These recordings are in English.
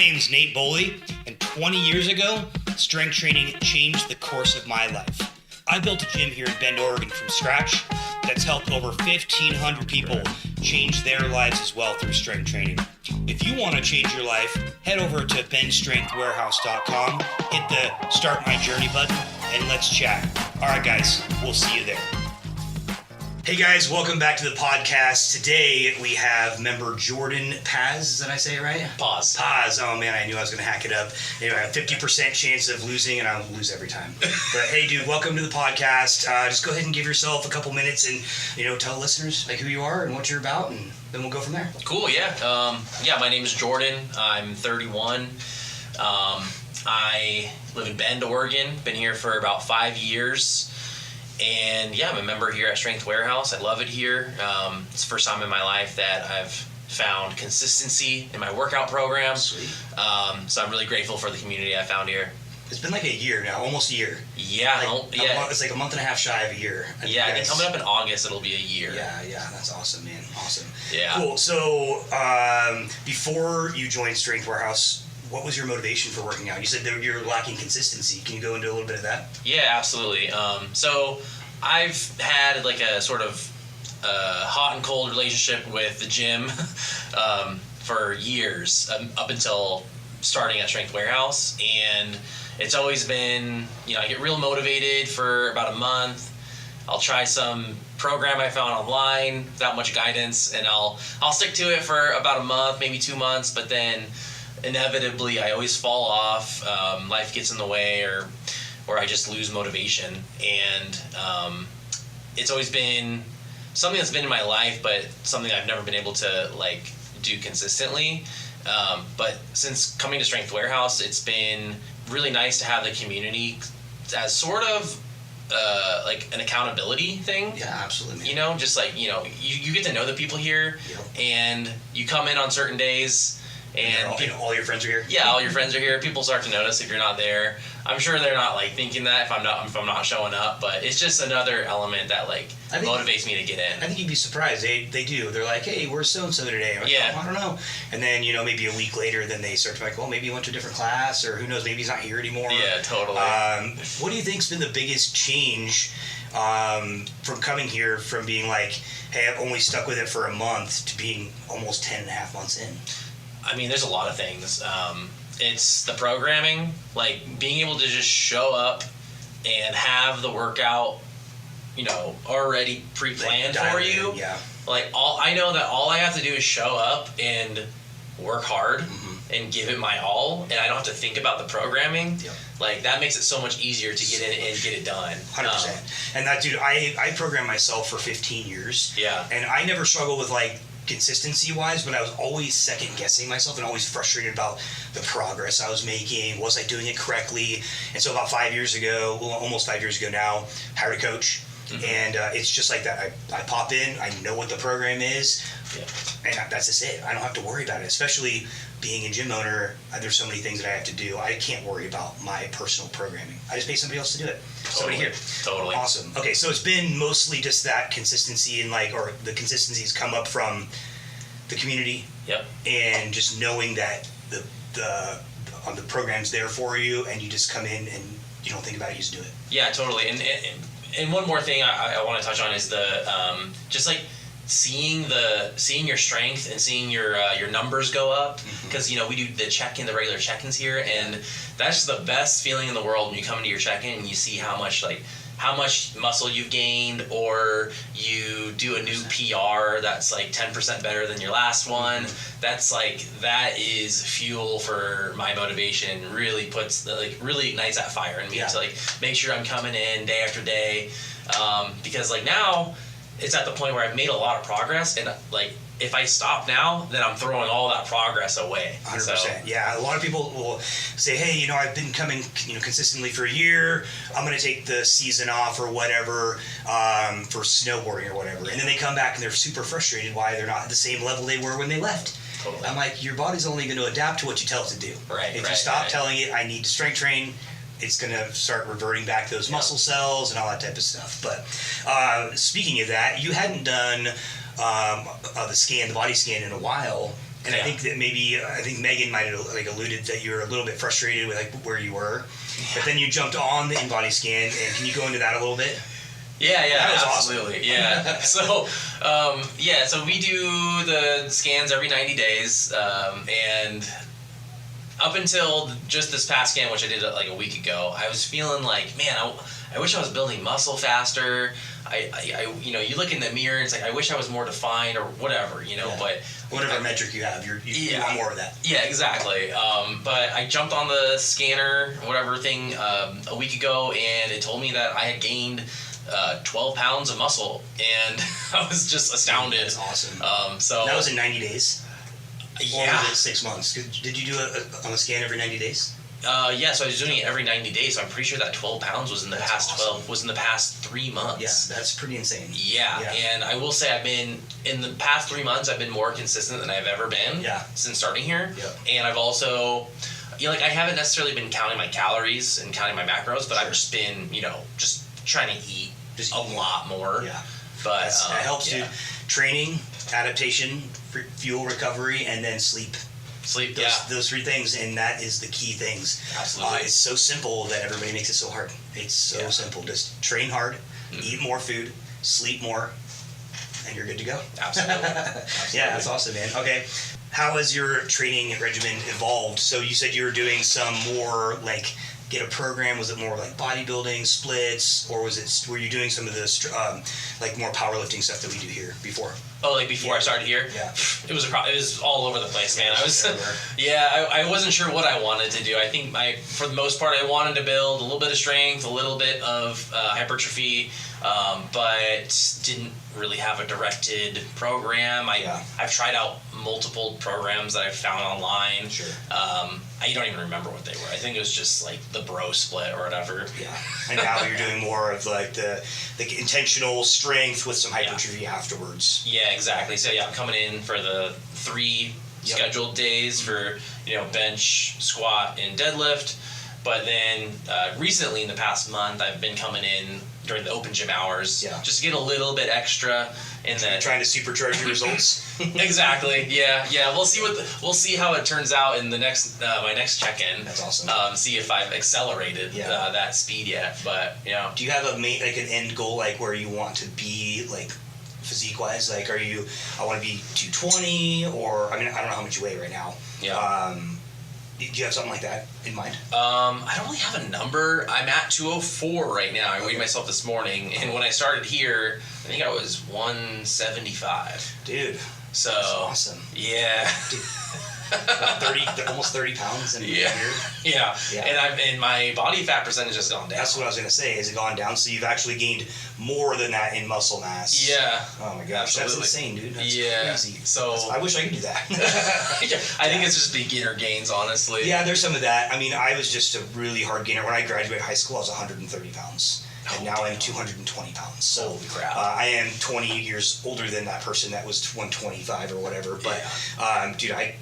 name's Nate Boley, and 20 years ago, strength training changed the course of my life. I built a gym here in Bend, Oregon from scratch that's helped over 1,500 people change their lives as well through strength training. If you want to change your life, head over to benstrengthwarehouse.com, hit the Start My Journey button, and let's chat. All right, guys, we'll see you there. Hey guys, welcome back to the podcast. Today we have member Jordan Paz. Did I say it right? Paz. Oh man, I knew I was going to hack it up. Anyway, I have a 50% chance of losing, and I'll lose every time. But hey, dude, welcome to the podcast. Just go ahead and give yourself a couple minutes and tell listeners like who you are and what you're about, and then we'll go from there. Cool. Yeah. My name is Jordan. I'm 31. I live in Bend, Oregon. Been here for about 5 years. And yeah, I'm a member here at Strength Warehouse. I love it here. It's the first time in my life that I've found consistency in my workout program. Sweet. So I'm really grateful for the community I found here. It's been like a year now, almost a year. Yeah. It's like a month and a half shy of a year. I think coming up in August, it'll be a year. Yeah, that's awesome, man. Awesome. Yeah. Cool. So before you joined Strength Warehouse, what was your motivation for working out? You said that you're lacking consistency. Can you go into a little bit of that? Yeah, absolutely. So I've had like a sort of hot and cold relationship with the gym for years, up until starting at Strength Warehouse. And it's always been, I get real motivated for about a month. I'll try some program I found online without much guidance, and I'll stick to it for about a month, maybe 2 months, but then inevitably I always fall off. Life gets in the way, or I just lose motivation. And it's always been something that's been in my life, but something I've never been able to like do consistently. But since coming to Strength Warehouse, it's been really nice to have the community as sort of like an accountability thing. Yeah, absolutely. Just like, you get to know the people here. Yep. And you come in on certain days, and all your friends are here. Yeah, all your friends are here. People start to notice if you're not there. I'm sure they're not like thinking that if I'm not showing up, but it's just another element that motivates me to get in. I think you'd be surprised. They do. They're like, hey, where's so and so today? I'm like, yeah. I don't know. And then maybe a week later, then they start to be like, well, maybe he went to a different class, or who knows, maybe he's not here anymore. Yeah, totally. What do you think's been the biggest change from coming here, from being like, hey, I've only stuck with it for a month, to being almost 10 and a half months in? I mean, there's a lot of things. It's the programming, like being able to just show up and have the workout, already pre-planned for you. Yeah. I know that all I have to do is show up and work hard and give it my all, and I don't have to think about the programming. Yep. That makes it so much easier to get in and get it done. 100%. And that, dude, I programmed myself for 15 years. Yeah. And I never struggled with consistency wise, but I was always second guessing myself and always frustrated about the progress I was making. Was I doing it correctly? And so about 5 years ago, almost 5 years ago now, hired a coach. And it's just like that. I pop in, I know what the program is, and that's just it. I don't have to worry about it, especially being a gym owner. There's so many things that I have to do. I can't worry about my personal programming. I just pay somebody else to do it. Somebody here. Totally. Awesome. Okay, so it's been mostly just that consistency, and or the consistencies come up from the community. Yep. And just knowing that the program's there for you, and you just come in and you don't think about it, you just do it. Yeah, totally. And one more thing I want to touch on is the just like seeing your strength and seeing your numbers go up, because we do the regular check-ins here, and that's the best feeling in the world when you come into your check-in and you see how much muscle you've gained, or you do a new PR that's 10% better than your last one. That is fuel for my motivation. Really puts really ignites that fire in me to make sure I'm coming in day after day, because now it's at the point where I've made a lot of progress, and if I stop now, then I'm throwing all that progress away. 100%. So. Yeah, a lot of people will say, hey, I've been coming, consistently for a year. I'm going to take the season off or whatever for snowboarding or whatever. And then they come back and they're super frustrated why they're not at the same level they were when they left. Totally. I'm like, your body's only going to adapt to what you tell it to do. Right. If you stop telling it, I need to strength train, it's going to start reverting back those muscle cells and all that type of stuff. But speaking of that, you hadn't done the body scan in a while. And I think that I think Megan might have like alluded that you were a little bit frustrated with like where you were, but then you jumped on the in-body scan. And can you go into that a little bit? Yeah, that was absolutely. Awesome. Yeah. So we do the scans every 90 days, and up until just this past scan, which I did like a week ago, I was feeling like, man, I wish I was building muscle faster. I you look in the mirror and it's like, I wish I was more defined or whatever, but whatever metric you have, you want more of that. Yeah, exactly. But I jumped on the scanner, whatever thing, a week ago, and it told me that I had gained 12 pounds of muscle, and I was just astounded. That's awesome. So that was in 90 days? Yeah. Or was it 6 months? Did you do on a scan every 90 days? So I was doing it every 90 days. So I'm pretty sure that 12 pounds was in the past awesome. 3 months. Yeah, that's pretty insane. Yeah, and I will say in the past 3 months, I've been more consistent than I've ever been since starting here. Yep. And I've also, I haven't necessarily been counting my calories and counting my macros, but I've just been, just trying to eat a lot more. Yeah. But that helps, dude. Training, adaptation, fuel recovery, and then sleep. Those 3 things, and that is the key things. Absolutely. It's so simple that everybody makes it so hard. It's so simple. Just train hard, eat more food, sleep more, and you're good to go. Absolutely. Yeah, that's awesome, man. Okay. How has your training regimen evolved? So you said you were doing some more like get a program. Was it more like bodybuilding, splits, or were you doing some of this like more powerlifting stuff that we do here before? Oh, like before I started here? Yeah. It was all over the place, man. Yeah, I wasn't sure what I wanted to do. I think for the most part, I wanted to build a little bit of strength, a little bit of hypertrophy, but didn't really have a directed program. I've tried out multiple programs that I've found online. Sure. I don't even remember what they were. I think it was just like the bro split or whatever. Yeah. And now you're doing more of like the intentional strength with some hypertrophy afterwards. Yeah, exactly. So I'm coming in for the 3 scheduled days for bench, squat, and deadlift. But then recently in the past month, I've been coming in during the open gym hours, just to get a little bit extra in that. Trying to supercharge your results. Exactly. Yeah. We'll see how it turns out in the next my next check-in. That's awesome. See if I've accelerated that speed yet. But do you have an end goal, like where you want to be, like physique wise? Like, I want to be 220, or I don't know how much you weigh right now. Yeah. Do you have something like that in mind? I don't really have a number. I'm at 204 right now. I weighed myself this morning, and when I started here, I think I was 175. Dude, so that's awesome. Yeah. Dude, about almost 30 pounds in a year. Yeah. And my body fat percentage has gone down. That's what I was gonna say. Has it gone down? So you've actually gained more than that in muscle mass. Yeah. Oh my gosh, absolutely. That's insane, dude. That's crazy. So I wish I could do that. I think it's just beginner gains, honestly. Yeah, there's some of that. I was just a really hard gainer. When I graduated high school, I was 130 pounds. And now I'm 220 pounds. So holy crap. I am 20 years older than that person that was 125 or whatever. But dude, I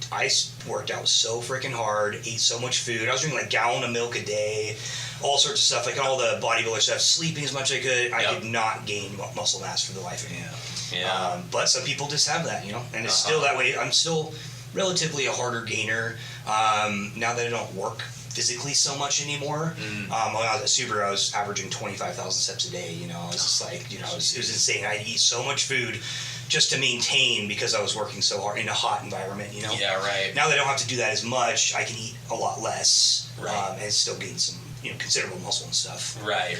worked out so freaking hard, ate so much food. I was drinking like a gallon of milk a day, all sorts of stuff, like all the bodybuilder stuff, sleeping as much as I could. I did not gain muscle mass for the life of me. Yeah. But some people just have that, and it's still that way. I'm still relatively a harder gainer now that I don't work physically so much anymore. When I was at Subaru, I was averaging 25,000 steps a day. I was just like, it was insane. I'd eat so much food just to maintain because I was working so hard in a hot environment. Yeah, right. Now that I don't have to do that as much, I can eat a lot less, right. And still gain some considerable muscle and stuff. Right.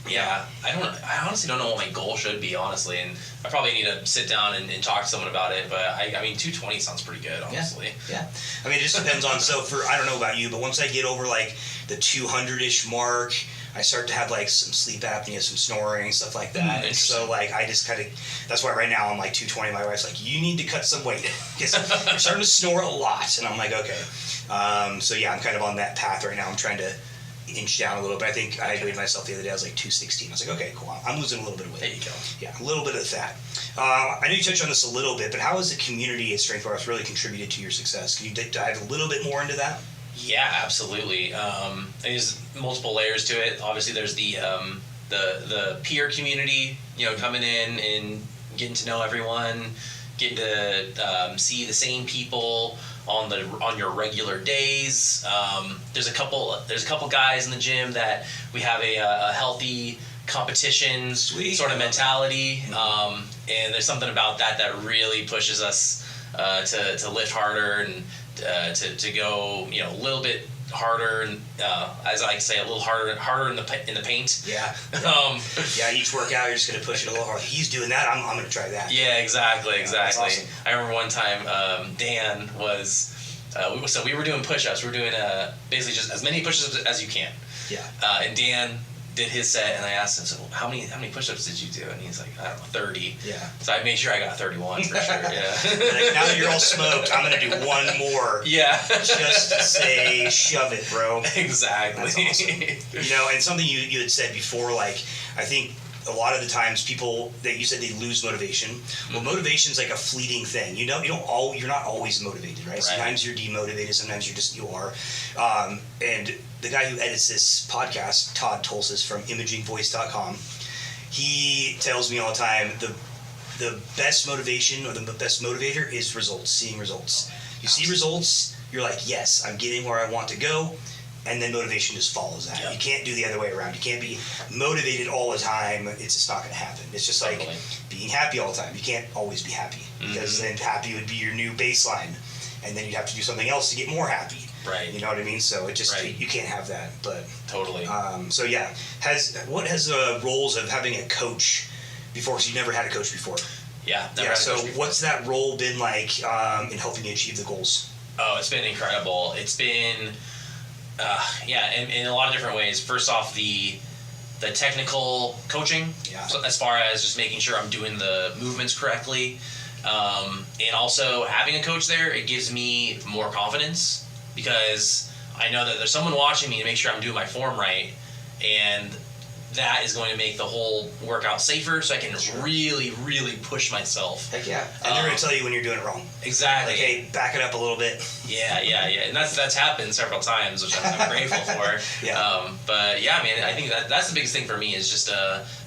Yeah, I honestly don't know what my goal should be, honestly, and I probably need to sit down and talk to someone about it, but I mean 220 sounds pretty good, honestly. Yeah. It just depends on, I don't know about you, but once I get over like the 200-ish mark, I start to have like some sleep apnea, some snoring, stuff like that. And so like I just kind of, that's why right now I'm like 220. My wife's like, you need to cut some weight because you're starting to snore a lot. And I'm like, okay. So yeah, I'm kind of on that path right now. I'm trying to inch down a little bit. I think I weighed myself the other day. I was like 216. I was like, okay, cool. I'm losing a little bit of weight. There you go. Yeah, a little bit of fat. I know you touched on this a little bit, but how has the community at Strength Force really contributed to your success? Can you dive a little bit more into that? Yeah, absolutely. There's multiple layers to it. Obviously, there's the peer community, coming in and getting to know everyone. getting to see the same people on your regular days. There's a couple guys in the gym that we have a healthy competition sort of mentality, and there's something about that really pushes us to lift harder and to go a little bit harder, and as I like to say, a little harder in the paint. Yeah. Each workout you're just gonna push it a little harder. He's doing that. I'm gonna try that. Yeah, exactly. That's awesome. I remember one time Dan was. So we were doing push-ups. We were doing basically just as many push-ups as you can. Yeah. And Dan did his set, and I asked him, so how many push-ups did you do? And he's like, I don't know, 30. Yeah. So I made sure I got 31 for sure. Yeah. Like, now that you're all smoked, I'm gonna do one more. Yeah. Just to say, shove it, bro. Exactly. That's awesome. And something you had said before, like, I think a lot of the times people that you said they lose motivation. Well, motivation's like a fleeting thing. You're not always motivated, right? Sometimes you're demotivated. Sometimes you are. And the guy who edits this podcast, Todd Tolsis from imagingvoice.com, he tells me all the time the best motivation or the best motivator is results, seeing results. You see results, you're like, yes, I'm getting where I want to go. And then motivation just follows that. Yep. You can't do the other way around. You can't be motivated all the time. It's just not going to happen. It's just like being happy all the time. You can't always be happy because then happy would be your new baseline, and then you'd have to do something else to get more happy. Right. You know what I mean? So it just you can't have that. But totally. So yeah, what has the roles of having a coach before? Because you never had a coach before. Yeah. So what's that role been like in helping you achieve the goals? Oh, it's been incredible. It's been. In a lot of different ways. First off, the technical coaching, so as far as just making sure I'm doing the movements correctly, and also having a coach there, it gives me more confidence because I know that there's someone watching me to make sure I'm doing my form right, and that is going to make the whole workout safer, so I can really, really push myself. Heck yeah. And they're going to tell you when you're doing it wrong. Exactly. Like, hey, back it up a little bit. Yeah. And that's happened several times, which I'm grateful for. Yeah. But yeah, man, I think that's the biggest thing for me is just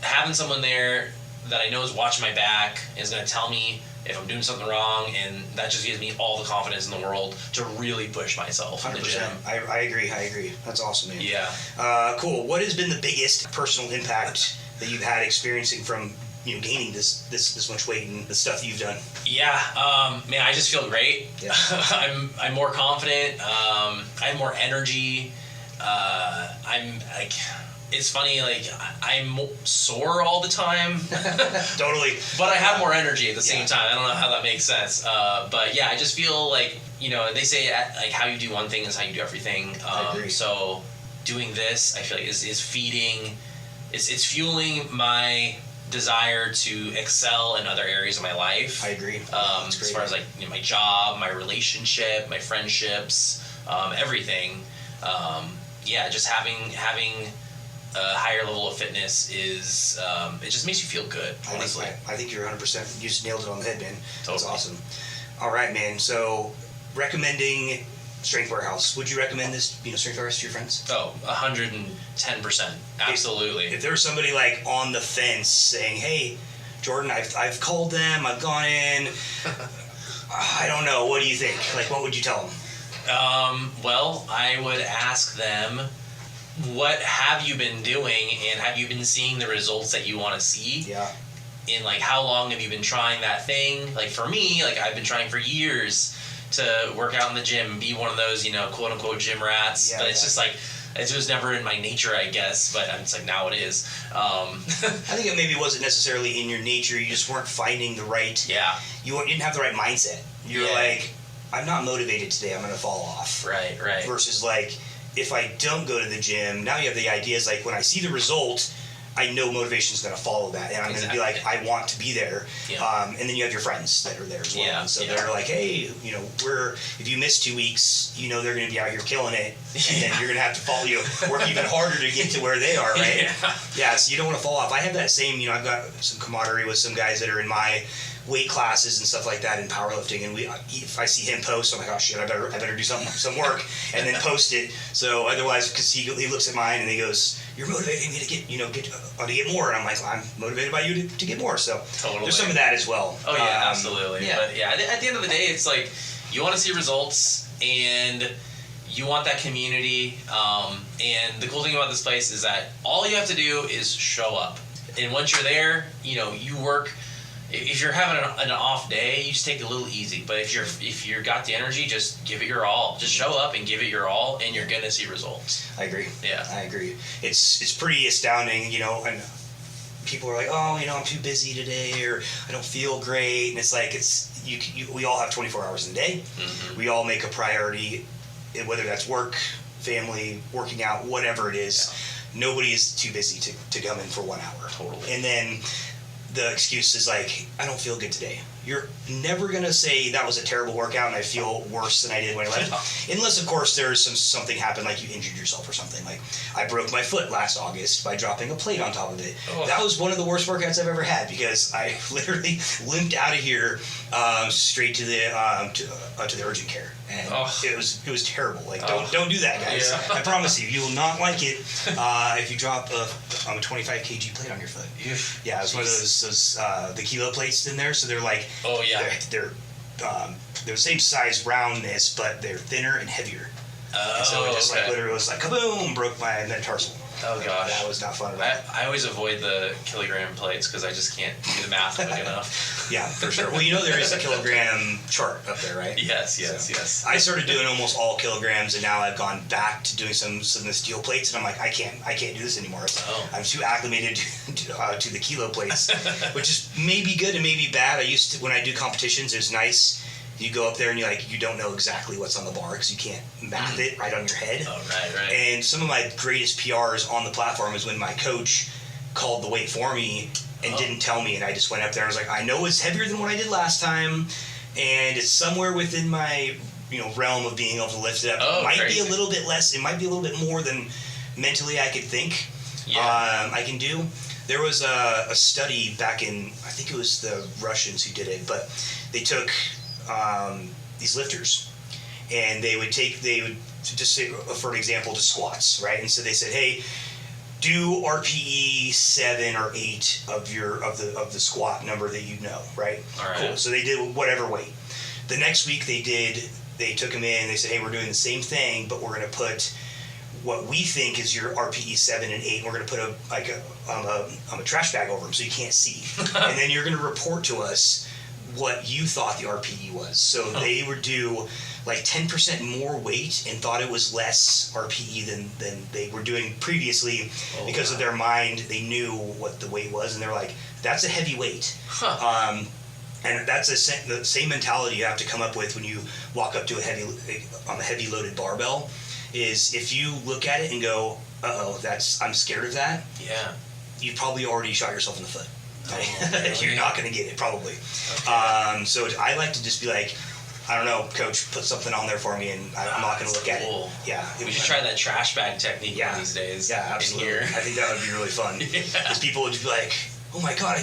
having someone there that I know is watching my back, is going to tell me if I'm doing something wrong, and that just gives me all the confidence in the world to really push myself in the gym. I agree. That's awesome, man. Yeah. Cool. What has been the biggest personal impact that you've had experiencing from gaining this much weight and the stuff that you've done? Yeah, man, I just feel great. Yeah. I'm more confident. I have more energy. I'm like. It's funny, like, I'm sore all the time. Totally. But I have more energy at the same time. I don't know how that makes sense. But yeah, I just feel like, they say, like, how you do one thing is how you do everything. I agree. So doing this, I feel like is feeding, it's fueling my desire to excel in other areas of my life. I agree. As far as, like, my job, my relationship, my friendships, everything. Just having a higher level of fitness is it just makes you feel good, honestly. I think you're 100%. You just nailed it on the head, man. Totally. That's awesome. All right, man. So recommending Strength Warehouse. Would you recommend this Strength Warehouse to your friends? Oh, 110%. Absolutely. If there's somebody like on the fence saying, hey, Jordan, I've called them, I've gone in, I don't know, what do you think? Like, what would you tell them? Well, I would ask them, what have you been doing, and have you been seeing the results that you want to see? Yeah. And, like, how long have you been trying that thing? Like, for me, like, I've been trying for years to work out in the gym and be one of those, quote-unquote gym rats. Yeah, but it's just, like, it was never in my nature, I guess, but it's like, now it is. I think it maybe wasn't necessarily in your nature. You just weren't finding the right... Yeah. You didn't have the right mindset. You're like, I'm not motivated today, I'm going to fall off. Right. Versus, like... If I don't go to the gym, now you have the ideas like when I see the result, I know motivation's going to follow that, and I'm going to be like, I want to be there. Yeah. And then you have your friends that are there as well. Yeah. And so they're like, hey, if you miss 2 weeks, they're going to be out here killing it, and then you're going to have to follow work even harder to get to where they are, right? Yeah. So you don't want to fall off. I have that same, I've got some camaraderie with some guys that are in my weight classes and stuff like that in powerlifting, and if I see him post, I'm like, oh shit, I better do some work, and then post it. So otherwise, because he looks at mine and he goes, you're motivating me to get more, and I'm like, well, I'm motivated by you to get more. So Totally. there's some of that as well. Oh yeah, absolutely. Yeah. But yeah, at the end of the day, it's like you want to see results and you want that community. And the cool thing about this place is that all you have to do is show up. And once you're there, you work. If you're having an off day, you just take it a little easy. But if you're got the energy, just give it your all. Just show up and give it your all, and you're gonna see results. I agree. Yeah, I agree. It's pretty astounding, and people are like, oh, I'm too busy today, or I don't feel great, and it's like we all have 24 hours in a day. Mm-hmm. We all make a priority, whether that's work, family, working out, whatever it is. Yeah. Nobody is too busy to come in for 1 hour. Totally. And then the excuse is like, I don't feel good today. You're never going to say that was a terrible workout and I feel worse than I did when I left. Unless, of course, there's something happened, like you injured yourself or something. Like, I broke my foot last August by dropping a plate on top of it. Oh. That was one of the worst workouts I've ever had because I literally limped out of here straight to the urgent care. And it was terrible. Like, don't do that, guys. Yeah. I promise you will not like it if you drop a 25 kg plate on your foot. Yeah, it was one of those the kilo plates in there, so they're like, oh yeah, they're the same size roundness, but they're thinner and heavier. And so it just like literally was like kaboom, broke my metatarsal. Oh gosh, that was not fun at all. I always avoid the kilogram plates because I just can't do the math quick enough. Yeah, for sure. Well, there is a kilogram chart up there, right? Yes. I started doing almost all kilograms, and now I've gone back to doing some of the steel plates, and I'm like, I can't do this anymore. I'm too acclimated to the kilo plates, which is maybe good and maybe bad. I used to, when I do competitions, it's nice. You go up there and you don't know exactly what's on the bar because you can't math it right on your head. Oh, right. And some of my greatest PRs on the platform is when my coach called the weight for me and didn't tell me, and I just went up there and was like, I know it's heavier than what I did last time, and it's somewhere within my realm of being able to lift it up. It might be a little bit less. It might be a little bit more than mentally I could think I can do. There was a study back in, I think it was the Russians who did it, but they took these lifters, and they would just say, for an example, to squats, right? And so they said, hey, do RPE 7 or 8 of the squat number that right? All right. Cool. So they did whatever weight. The next week they took them in, they said, hey, we're doing the same thing, but we're going to put what we think is your RPE 7 and 8, and we're going to put a trash bag over them so you can't see. And then you're going to report to us what you thought the RPE was. So they would do like 10% more weight and thought it was less RPE than they were doing previously because of their mind. They knew what the weight was, and they're like, that's a heavy weight. And that's the same mentality you have to come up with when you walk up to a heavy loaded barbell. Is if you look at it and go, I'm scared of that. Yeah. You've probably already shot yourself in the foot. Really? You're not going to get it, probably. Okay. So I like to just be like, I don't know, coach, put something on there for me, and I'm not going to look at it. Yeah. We should try that trash bag technique one of these days. Yeah, absolutely. I think that would be really fun. Because people would just be like, oh my God,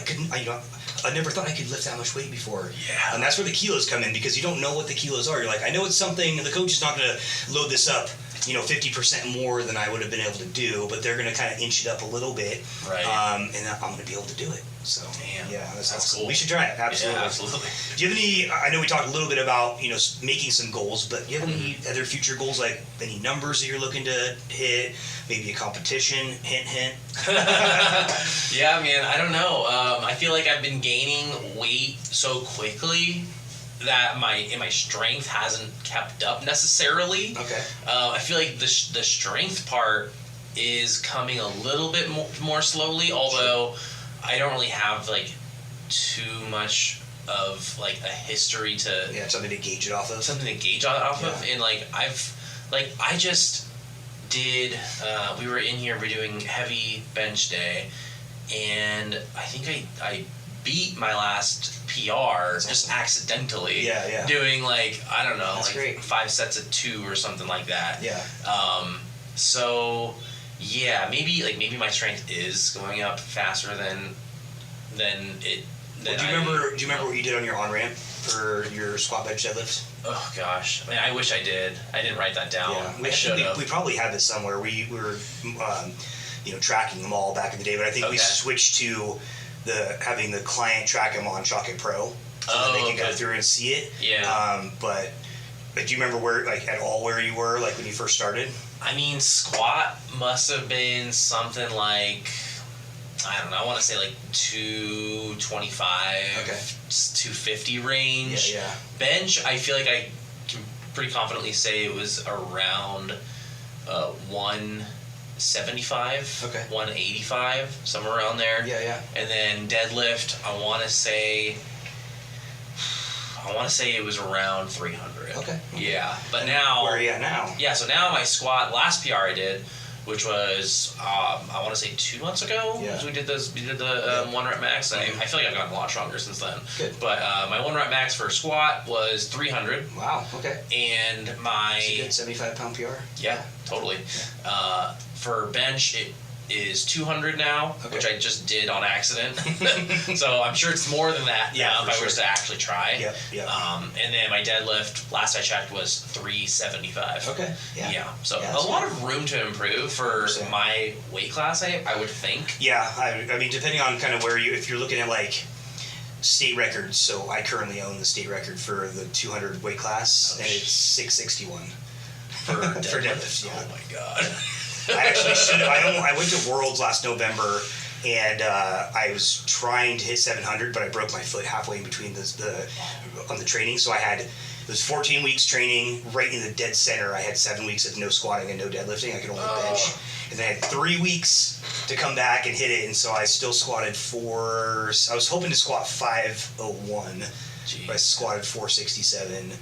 I never thought I could lift that much weight before. Yeah. And that's where the kilos come in, because you don't know what the kilos are. You're like, I know it's something, the coach is not going to load this up 50% more than I would have been able to do, but they're going to kind of inch it up a little bit. Right. And I'm going to be able to do it. So, yeah, that's awesome. Cool. We should try it. Absolutely. Yeah, absolutely. Do you have any, I know we talked a little bit about, making some goals, but do you have any other future goals, like any numbers that you're looking to hit, maybe a competition, hint? Yeah, man, I don't know. I feel like I've been gaining weight so quickly that my strength hasn't kept up necessarily. Okay. I feel like the strength part is coming a little bit more slowly, although I don't really have like too much of like a history to something to gauge it off of. Of, and like I just did. We were in here. We're doing heavy bench day, and I think I beat my last PR just accidentally. Yeah. Doing like, I don't know, That's great. 5 sets of 2 or something like that. Yeah. So yeah, maybe my strength is going up faster than it then Do you remember what you did on your on ramp for your squat, bench, deadlift? Oh gosh, I mean, I wish I did. I didn't write that down. Yeah, I should have. we probably had this somewhere. We were, tracking them all back in the day, but I think we switched to having the client track them on Chalk It Pro, so that they can go through and see it. Yeah. But do you remember where you were when you first started? I mean, squat must have been something like, I don't know, I want to say 225, 250 range. Yeah. Bench, I feel like I can pretty confidently say it was around 175, 185, somewhere around there. Yeah. And then deadlift, I want to say it was around 300. Okay. Yeah, but now... Where are you at now? Yeah, so now my squat, last PR I did, which was, I want to say 2 months ago, yeah. we did the 1 rep max. I feel like I've gotten a lot stronger since then. Good. But my 1 rep max for squat was 300. Wow, okay. And my... So you did 75-pound PR? Yeah, totally. Yeah. For bench, it is 200 now, which I just did on accident. So I'm sure it's more than that now if I was to actually try. Yep. And then my deadlift, last I checked, was 375. Okay. Yeah. So a lot of room to improve for 100%. my weight class, I would think. Yeah, I mean, depending on kind of if you're looking at state records, so I currently own the state record for the 200 weight class, and it's 661 for deadlift. Yeah. Oh my god. I actually should have. I went to Worlds last November, and I was trying to hit 700, but I broke my foot halfway in between on the training. So it was 14 weeks training right in the dead center. I had 7 weeks of no squatting and no deadlifting. I could only bench, and then I had 3 weeks to come back and hit it. And so I still squatted I was hoping to squat 501. But I squatted 467,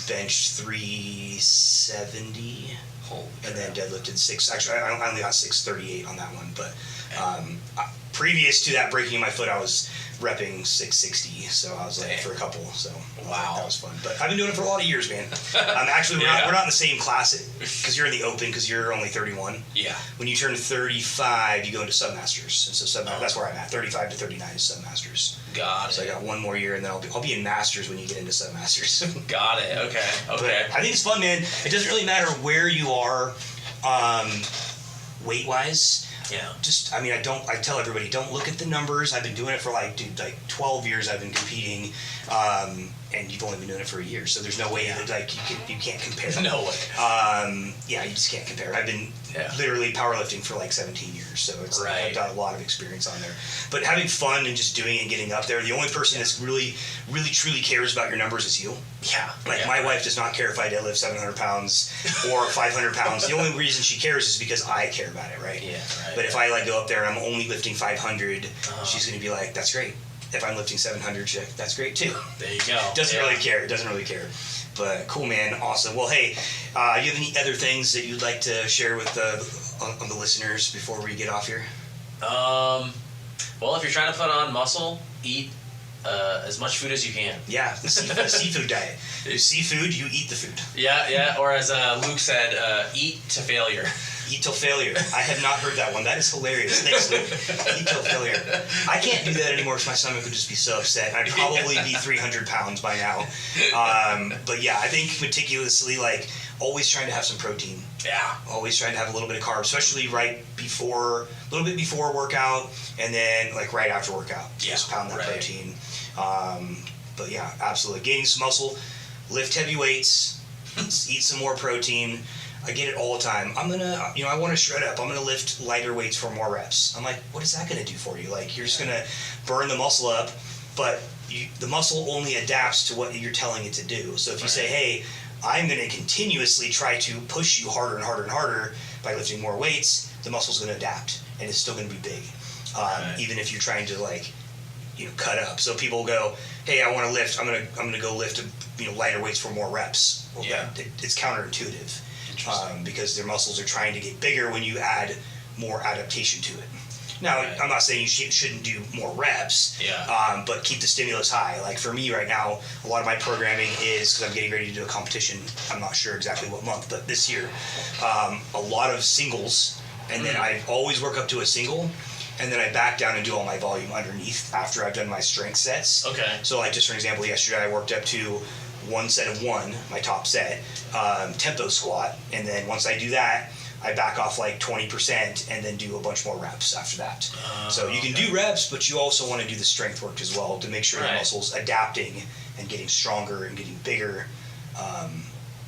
benched 370. And then deadlifted 6. Actually, I only got 638 on that one. But previous to that breaking my foot, I was repping 660. So I was for a couple. So that was fun. But I've been doing it for a lot of years, man. Actually, we're not in the same class because you're in the open because you're only 31. Yeah. When you turn 35, you go into submasters, and so that's where I'm at. 35 to 39 is submasters. Got it. So I got one more year, and then I'll be in masters when you get into submasters. Got it. Okay. But I think it's fun, man. It doesn't really matter where you are, weight-wise. Yeah. I tell everybody, don't look at the numbers. I've been doing it for 12 years. I've been competing, and you've only been doing it for a year. So there's no way that you can't compare. No way. You just can't compare. I've been literally powerlifting for 17 years. So it's I've got a lot of experience on there. But having fun and just doing it and getting up there, the only person that's really, really, truly cares about your numbers is you. Yeah. My wife does not care if I deadlift 700 pounds or 500 pounds. The only reason she cares is because I care about it, right? Yeah, right. But if I go up there and I'm only lifting 500, she's going to be like, that's great. If I'm lifting 700, she's like, that's great too. There you go. Doesn't really care. But cool, man. Awesome. Well, hey, you have any other things that you'd like to share with on the listeners before we get off here? Well, if you're trying to put on muscle, eat as much food as you can. Yeah, the seafood diet. You see food, you eat the food. Yeah. Or as Luke said, eat to failure. Eat till failure. I have not heard that one. That is hilarious. Thanks, Luke. Eat till failure. I can't do that anymore because my stomach would just be so upset. I'd probably be 300 pounds by now. But yeah, I think meticulously, always trying to have some protein. Yeah. Always trying to have a little bit of carbs, especially a little bit before workout, and then right after workout. Just pound that protein. But yeah, absolutely. Gaining some muscle, lift heavy weights, eat some more protein. I get it all the time. I want to shred up. I'm going to lift lighter weights for more reps. I'm like, what is that going to do for you? You're just going to burn the muscle up, but the muscle only adapts to what you're telling it to do. So if you say, hey, I'm going to continuously try to push you harder and harder and harder by lifting more weights, the muscle's going to adapt, and it's still going to be big. Even if you're trying to cut up. So people go, hey, I want to lift. I'm going to go lift lighter weights for more reps. Well, it's counterintuitive. Because their muscles are trying to get bigger when you add more adaptation to it. Now, I'm not saying you shouldn't do more reps, but keep the stimulus high. For me right now, a lot of my programming is, because I'm getting ready to do a competition, I'm not sure exactly what month, but this year, a lot of singles, and then I always work up to a single, and then I back down and do all my volume underneath after I've done my strength sets. Okay. So like just for example, yesterday I worked up to one set of one, my top set, tempo squat, and then once I do that, I back off like 20% and then do a bunch more reps after that. So you can do reps, but you also want to do the strength work as well to make sure your muscle's adapting and getting stronger and getting bigger,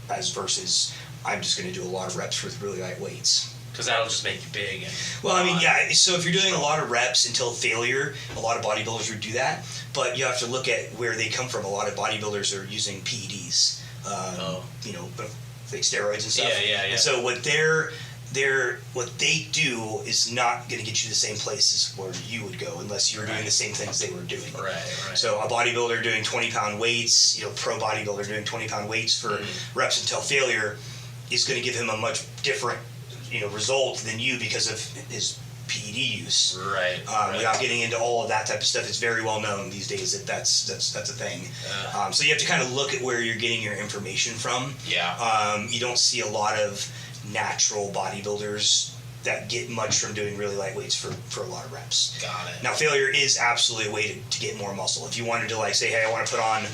as versus I'm just going to do a lot of reps with really light weights. Because that'll just make you big. And well, I mean, yeah. So if you're doing a lot of reps until failure, a lot of bodybuilders would do that. But you have to look at where they come from. A lot of bodybuilders are using PEDs, you know, like steroids and stuff. Yeah. And so what they do is not going to get you to the same places where you would go unless you're doing the same things they were doing. Right. So a bodybuilder doing 20-pound weights, you know, pro bodybuilder doing 20-pound weights for reps until failure is going to give him a much different, you know, result than you because of his PED use. Right. Without getting into all of that type of stuff, it's very well known these days that that's a thing. So you have to kind of look at where you're getting your information from. Yeah. You don't see a lot of natural bodybuilders that get much from doing really light weights for a lot of reps. Got it. Now failure is absolutely a way to get more muscle. If you wanted to like say, hey, I want to put on,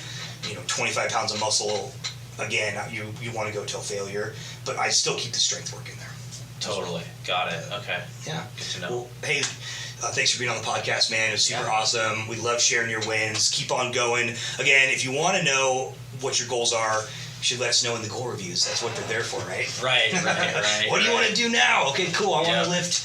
you know, 25 pounds of muscle, again, you want to go till failure, but I still keep the strength work in there. Totally. Got it. Okay. Yeah. Good to know. Well, hey, thanks for being on the podcast, man. It was super awesome. We love sharing your wins. Keep on going. Again, if you want to know what your goals are, you should let us know in the goal reviews. That's what they're there for, right? Right. What do you want to do now? Okay, cool. I want to lift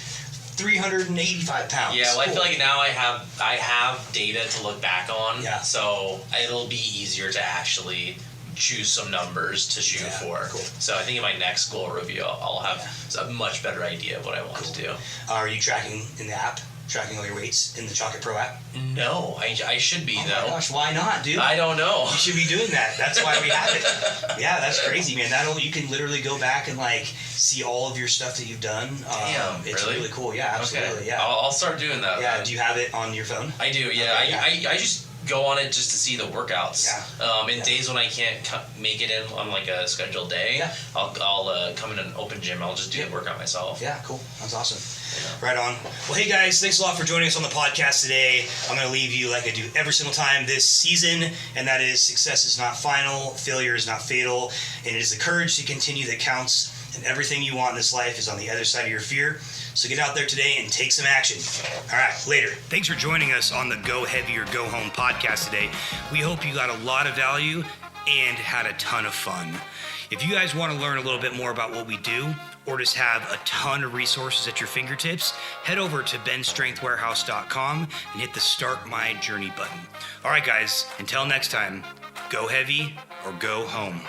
385 pounds. Yeah, well, cool. I feel like now I have data to look back on. Yeah. So it'll be easier to actually choose some numbers to shoot for. Cool. So I think in my next goal review, I'll have a much better idea of what I want to do. Are you tracking in the app? Tracking all your weights in the Chalk Pro app? No, I should be though. Oh my gosh, why not, dude? I don't know. You should be doing that. That's why we have it. Yeah, that's crazy, man. You can literally go back and like see all of your stuff that you've done. Damn, it's really cool. Yeah, absolutely. Okay. Yeah. I'll start doing that. Yeah. Then. Do you have it on your phone? I do. Yeah. Okay, I just go on it just to see the workouts. Yeah. Days when I can't make it in on like a scheduled day, I'll come in an open gym. I'll just do the workout myself. Yeah, cool. That's awesome. Yeah. Right on. Well, hey guys, thanks a lot for joining us on the podcast today. I'm going to leave you like I do every single time this season, and that is success is not final, failure is not fatal, and it is the courage to continue that counts, and everything you want in this life is on the other side of your fear. So get out there today and take some action. All right, later. Thanks for joining us on the Go Heavy or Go Home podcast today. We hope you got a lot of value and had a ton of fun. If you guys want to learn a little bit more about what we do, or just have a ton of resources at your fingertips, head over to benstrengthwarehouse.com and hit the Start My Journey button. All right, guys, until next time, go heavy or go home.